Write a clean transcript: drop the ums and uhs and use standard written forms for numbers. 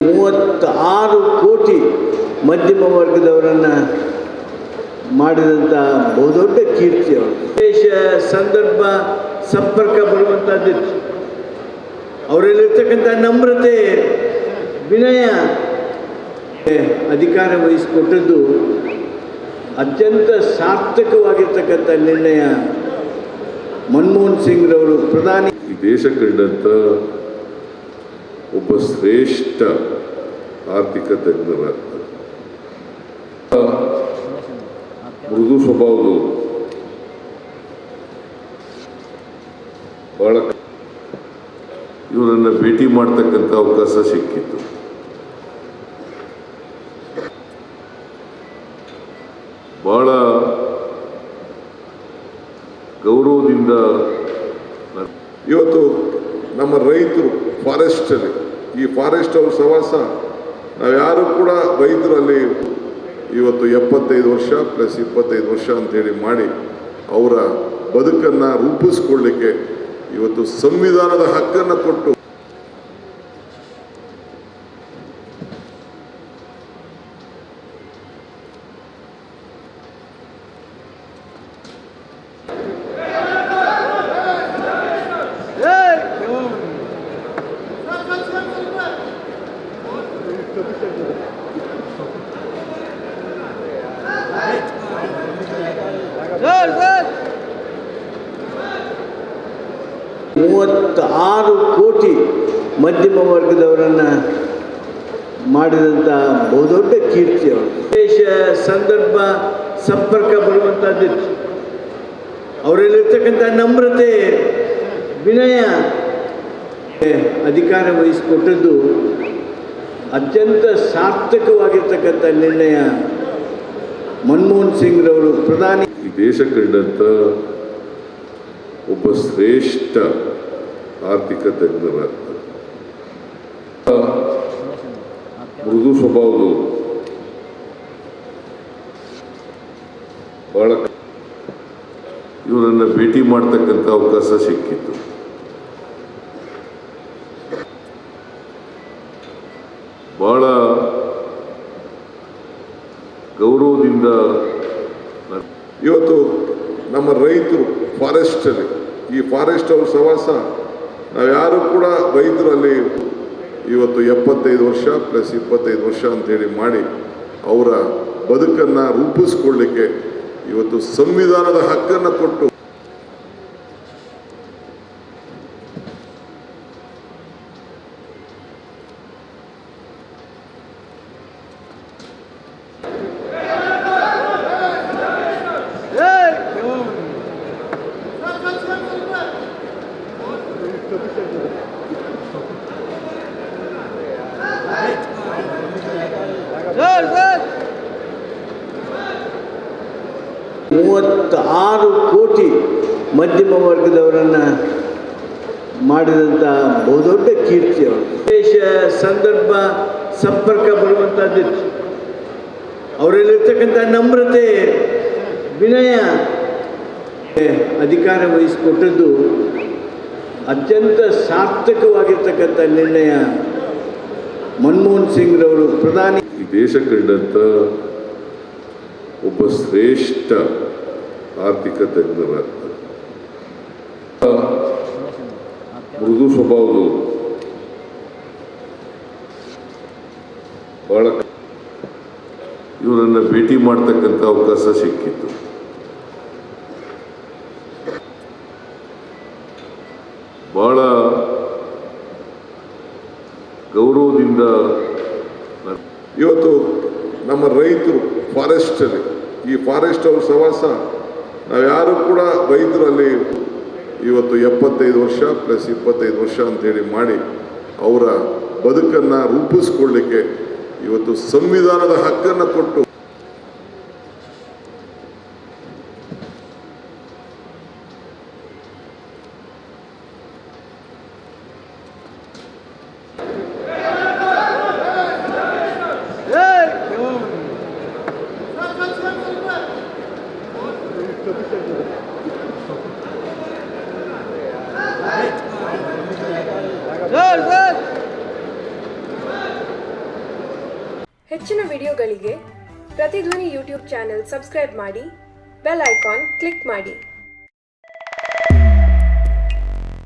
36 ಕೋಟಿ ಮಧ್ಯಮ ವರ್ಗದವರನ್ನು ಮಾಡಿದಂಥ ಬಹುದೊಡ್ಡ ಕೀರ್ತಿ ಅವರು. ವಿಶೇಷ ಸಂದರ್ಭ ಸಂಪರ್ಕ ಬರುವಂಥದ್ದಿತ್ತು. ಅವರಲ್ಲಿರ್ತಕ್ಕಂಥ ನಮ್ರತೆ, ವಿನಯ, ಅಧಿಕಾರ ವಹಿಸಿಕೊಟ್ಟದ್ದು ಅತ್ಯಂತ ಸಾರ್ಥಕವಾಗಿರ್ತಕ್ಕಂಥ ನಿರ್ಣಯ. ಮನಮೋಹನ್ ಸಿಂಗ್ರವರು ಪ್ರಧಾನಿ, ಈ ದೇಶ ಕಂಡಂಥ ಒಬ್ಬ ಶ್ರೇಷ್ಠ ಆರ್ಥಿಕ ತಜ್ಞರಾಗ್ತಾರೆ. ಮೃದು ಸ್ವಭಾವದವರು, ಬಹಳ ಇವರನ್ನು ಭೇಟಿ ಮಾಡ್ತಕ್ಕಂಥ ಅವಕಾಶ ಸಿಕ್ಕಿತ್ತು. ಬಹಳ ಗೌರವದಿಂದ ಇವತ್ತು ನಮ್ಮ ರೈತರು ಫಾರೆಸ್ಟಲ್ಲಿ, ಈ ಫಾರೆಸ್ಟ್ ಅವ್ರ ಸವಾಸ ನಾವು ಯಾರು ಕೂಡ ರೈತರಲ್ಲಿ ಇವತ್ತು 75 ವರ್ಷ ಪ್ಲಸ್ 25 ವರ್ಷ ಅಂತೇಳಿ ಮಾಡಿ ಅವರ ಬದುಕನ್ನು ರೂಪಿಸ್ಕೊಳ್ಳಿಕ್ಕೆ ಇವತ್ತು ಸಂವಿಧಾನದ ಹಕ್ಕನ್ನು ಕೊಟ್ಟು ಮೂವತ್ತಾರು ಕೋಟಿ ಮಧ್ಯಮ ವರ್ಗದವರನ್ನು ಮಾಡಿದಂಥ ಬಹುದೊಡ್ಡ ಕೀರ್ತಿ ಅವರು. ವಿಶೇಷ ಸಂದರ್ಭ ಸಂಪರ್ಕ ಬರುವಂಥದ್ದಿತ್ತು. ಅವರಲ್ಲಿರ್ತಕ್ಕಂಥ ನಮ್ರತೆ, ವಿನಯ, ಅಧಿಕಾರ ವಹಿಸಿಕೊಟ್ಟದ್ದು ಅತ್ಯಂತ ಸಾರ್ಥಕವಾಗಿರ್ತಕ್ಕಂಥ ನಿರ್ಣಯ. ಮನಮೋಹನ್ ಸಿಂಗ್ರವರು ಪ್ರಧಾನಿ, ಈ ದೇಶ ಕಂಡಂಥ ಒಬ್ಬ ಶ್ರೇಷ್ಠ ಆರ್ಥಿಕ ತಜ್ಞರಾಗ್ತಾರೆ. ಮೃದು ಸ್ವಭಾವದವರು, ಬಹಳ ಇವರನ್ನು ಭೇಟಿ ಮಾಡ್ತಕ್ಕಂಥ ಅವಕಾಶ ಸಿಕ್ಕಿತ್ತು. ಬಹಳ ಗೌರವದಿಂದ ಇವತ್ತು ನಮ್ಮ ರೈತರು ಫಾರೆಸ್ಟಲ್ಲಿ, ಈ ಫಾರೆಸ್ಟ್ ಅವ್ರ ಸವಾಸ ನಾವು ಯಾರು ಕೂಡ ರೈತರಲ್ಲಿ ಇವತ್ತು 75 ವರ್ಷ ಪ್ಲಸ್ 25 ವರ್ಷ ಅಂತೇಳಿ ಮಾಡಿ ಅವರ ಬದುಕನ್ನು ರೂಪಿಸ್ಕೊಳ್ಳಿಕ್ಕೆ ಇವತ್ತು ಸಂವಿಧಾನದ ಹಕ್ಕನ್ನು ಕೊಟ್ಟು ಮೂವತ್ತಾರು ಕೋಟಿ ಮಧ್ಯಮ ವರ್ಗದವರನ್ನು ಮಾಡಿದಂಥ ಬಹುದೊಡ್ಡ ಕೀರ್ತಿ ಅವರು. ವಿಶೇಷ ಸಂದರ್ಭ ಸಂಪರ್ಕ ಬರುವಂಥದ್ದಿತ್ತು. ಅವರಲ್ಲಿರ್ತಕ್ಕಂಥ ನಮ್ರತೆ, ವಿನಯ, ಅಧಿಕಾರ ವಹಿಸಿಕೊಟ್ಟದ್ದು ಅತ್ಯಂತ ಸಾರ್ಥಕವಾಗಿರ್ತಕ್ಕಂಥ ನಿರ್ಣಯ. ಮನಮೋಹನ್ ಸಿಂಗ್ರವರು ಪ್ರಧಾನಿ, ಈ ದೇಶ ಕಂಡಂಥ ಒಬ್ಬ ಶ್ರೇಷ್ಠ ಆರ್ಥಿಕ ತಜ್ಞರಾಗ್ತಾರೆ. ಮೃದು ಸ್ವಭಾವದವರು, ಬಹಳ ಇವರನ್ನು ಭೇಟಿ ಮಾಡ್ತಕ್ಕಂಥ ಅವಕಾಶ ಸಿಕ್ಕಿತ್ತು. ಬಹಳ ಗೌರವದಿಂದ ಇವತ್ತು ನಮ್ಮ ರೈತರು ಫಾರೆಸ್ಟಲ್ಲಿ, ಈ ಫಾರೆಸ್ಟ್ ಅವ್ರ ಸವಾಸ ನಾವು ಯಾರು ಕೂಡ ರೈತರಲ್ಲಿ ಇವತ್ತು 75 ವರ್ಷ ಪ್ಲಸ್ 25 ವರ್ಷ ಅಂತೇಳಿ ಮಾಡಿ ಅವರ ಬದುಕನ್ನು ರೂಪಿಸ್ಕೊಳ್ಳಿಕ್ಕೆ ಇವತ್ತು ಸಂವಿಧಾನದ ಹಕ್ಕನ್ನು ಕೊಟ್ಟು ಹೆಚ್ಚಿನ ವಿಡಿಯೋಗಳಿಗೆ ಪ್ರತಿಧ್ವನಿ ಯೂಟ್ಯೂಬ್ ಚಾನೆಲ್ ಸಬ್ಸ್ಕ್ರೈಬ್ ಮಾಡಿ, ಬೆಲ್ ಐಕಾನ್ ಕ್ಲಿಕ್ ಮಾಡಿ.